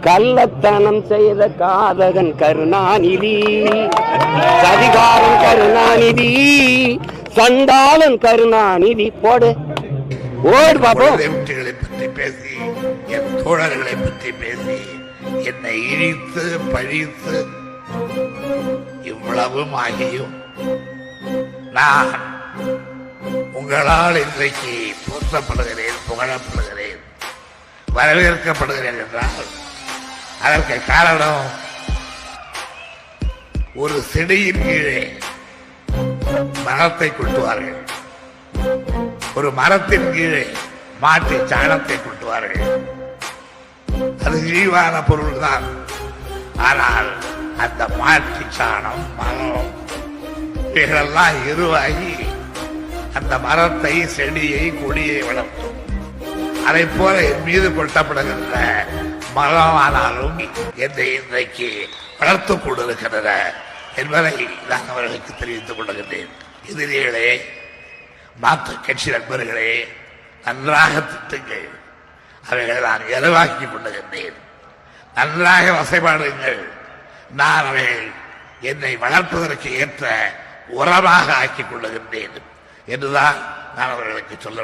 கள்ளத்தனம் செய்த காதகன் கருணாநிதி, சதிகாரன் கருணாநிதி, சண்டாளன் கருணாநிதி. போடு ஓடு பாப்போம். பற்றி பேசி, என் தோழர்களை பற்றி பேசி, என்னை இழித்து பழித்து இவ்வளவும் ஆகியும் நான் உங்களால் இன்றைக்கு போற்றப்படுகிறேன், புகழப்படுகிறேன், வரவேற்கப்படுகிறேன் என்றால் அதற்கு காரணம் ஒரு செடியின் கீழே மரத்தை கொட்டுவார்கள், ஒரு மரத்தின் கீழே மாட்டி சாணத்தை கொட்டுவார்கள். அது இழிவான பொருள் தான். ஆனால் அந்த மாட்டி சாணம், மரம் இவைகளெல்லாம் எருவாகி அந்த மரத்தை, செடியை, கொடியை வளர்த்தும். அதை போல என் மீது கொட்டப்படுகின்ற மரமானாலும் என்னை இன்றைக்கு வளர்த்துக் கொண்டிருக்கின்றன என்பதை நான் அவர்களுக்கு தெரிவித்துக் கொள்கின்றேன். எதிரிகளே, மாற்று கட்சி நண்பர்களே, நன்றாக திட்டுங்கள். அவைகளை நான் எருவாக்கிக் கொள்ளுகின்றேன். நன்றாக வசைபாடுங்கள். நான் அவைகள் என்னை வளர்ப்பதற்கு ஏற்ற உரமாக ஆக்கிக் கொள்ளுகின்றேன் என்றுதான் நான் அவர்களுக்கு சொல்ல